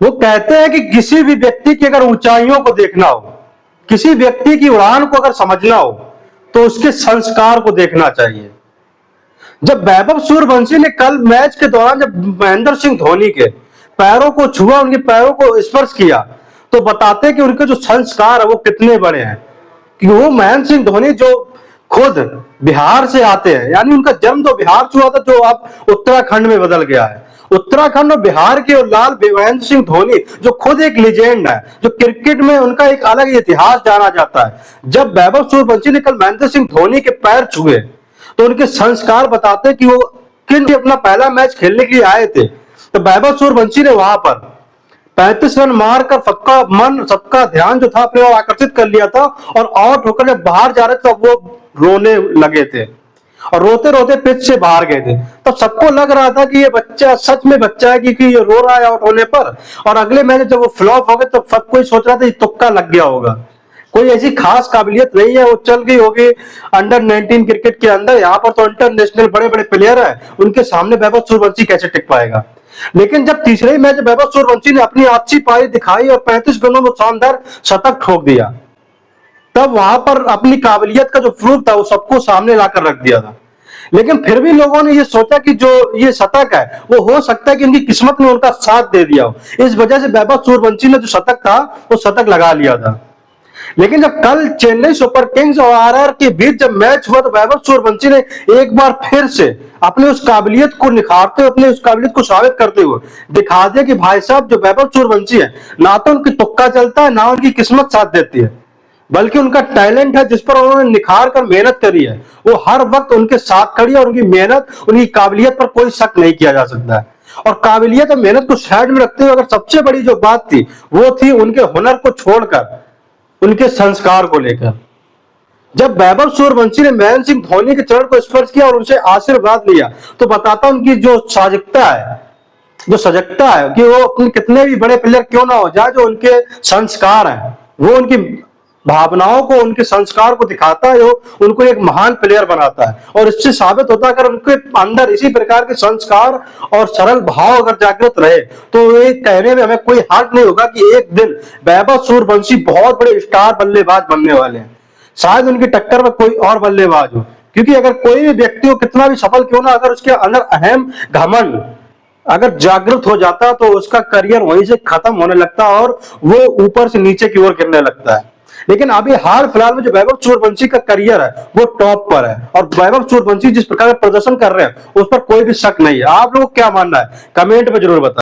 वो कहते हैं कि किसी भी व्यक्ति की अगर ऊंचाइयों को देखना हो, किसी व्यक्ति की उड़ान को अगर समझना हो, तो उसके संस्कार को देखना चाहिए। जब वैभव सूर्यवंशी ने कल मैच के दौरान जब महेंद्र सिंह धोनी के पैरों को छुआ, उनके पैरों को स्पर्श किया, तो बताते हैं कि उनके जो संस्कार है वो कितने बड़े हैं। कि वो महेंद्र सिंह धोनी जो खुद बिहार से आते हैं, यानी उनका जन्म तो बिहार से हुआ था, जो अब उत्तराखंड में बदल गया है। उत्तराखंड और बिहार के लाल महेंद्र सिंह धोनी जो खुद एक लेजेंड है, जो क्रिकेट में उनका एक अलग इतिहास जाना जाता है। जब वैभव सूर्यवंशी ने कल महेंद्र सिंह धोनी के पैर छुए, तो उनके संस्कार बताते हैं कि वो किन अपना पहला मैच खेलने के लिए आए थे। तो वैभव सूर्यवंशी ने वहां पर 35 रन मारकर सबका ध्यान जो था अपने ओर आकर्षित कर लिया था, और आउट होकर जब बाहर जा रहे थे तब वो रोने लगे थे और रोते रोते पिच से बाहर गए थे। तब सबको लग रहा था कि ये बच्चा सच में बच्चा है, क्योंकि ये रो रहा है आउट होने पर। और अगले मैच जब वो फ्लॉप हो गए तो सब कोई सोच रहा था ये तुक्का लग गया होगा, कोई ऐसी खास काबिलियत नहीं है, वो चल गई होगी अंडर 19 क्रिकेट के अंदर। यहाँ पर तो इंटरनेशनल बड़े बड़े प्लेयर हैं, उनके सामने वैभव सूर्यवंशी कैसे टिक पाएगा। लेकिन जब तीसरे ही मैच वैभव सूर्यवंशी ने अपनी अच्छी पारी दिखाई और 35 गेंदों में शानदार शतक ठोक दिया, तब वहां पर अपनी काबिलियत का जो प्रूफ था वो सबको सामने लाकर रख दिया था। लेकिन फिर भी लोगों ने ये सोचा कि जो ये शतक है वो हो सकता है कि उनकी किस्मत ने उनका साथ दे दिया हो, इस वजह से वैभव सूर्यवंशी ने जो शतक था वो शतक लगा लिया था। लेकिन जब कल चेन्नई सुपर किंग्स और आरआर के बीच जब मैच हुआ, तो वैभव सूर्यवंशी ने एक बार फिर से अपने उस काबिलियत को निखारते हुए, अपने उस काबिलियत को साबित करते हुए दिखा दिया कि भाई साहब जो वैभव सूर्यवंशी है, ना तो उनकी तुक्का चलता है, ना उनकी किस्मत साथ देती है, बल्कि उनका टैलेंट है जिस पर उन्होंने निखार कर मेहनत करी है, वो हर वक्त उनके साथ खड़ी है। और उनकी मेहनत, उनकी काबिलियत पर कोई शक नहीं किया जा सकता है। और काबिलियत और मेहनत को साइड में रखते हुए अगर सबसे बड़ी जो बात थी वो थी उनके हुनर को छोड़कर उनके संस्कार को लेकर। जब वैभव सूर्यवंशी ने महेंद्र सिंह धोनी के चरण को स्पर्श किया और उनसे आशीर्वाद लिया, तो बताता उनकी जो साजगता है, जो सजगता है, कि वो अपने कितने भी बड़े प्लेयर क्यों ना हो जाए, जो उनके संस्कार है वो उनकी भावनाओं को, उनके संस्कार को दिखाता है, जो उनको एक महान प्लेयर बनाता है। और इससे साबित होता है अगर उनके अंदर इसी प्रकार के संस्कार और सरल भाव अगर जागृत रहे, तो ये कहने में हमें कोई हर्ज नहीं होगा कि एक दिन वैभव सूर्यवंशी बहुत बड़े स्टार बल्लेबाज बनने वाले हैं। शायद उनकी टक्कर में कोई और बल्लेबाज हो, क्योंकि अगर कोई भी व्यक्ति हो कितना भी सफल क्यों ना, अगर उसके अंदर अहम घमंड अगर जागृत हो जाता तो उसका करियर वहीं से खत्म होने लगता और वो ऊपर से नीचे की ओर गिरने लगता है। लेकिन अभी हाल फिलहाल में जो वैभव सूर्यवंशी का करियर है वो टॉप पर है, और वैभव सूर्यवंशी जिस प्रकार का प्रदर्शन कर रहे हैं उस पर कोई भी शक नहीं है। आप लोगों को क्या मानना है, कमेंट में जरूर बताएं।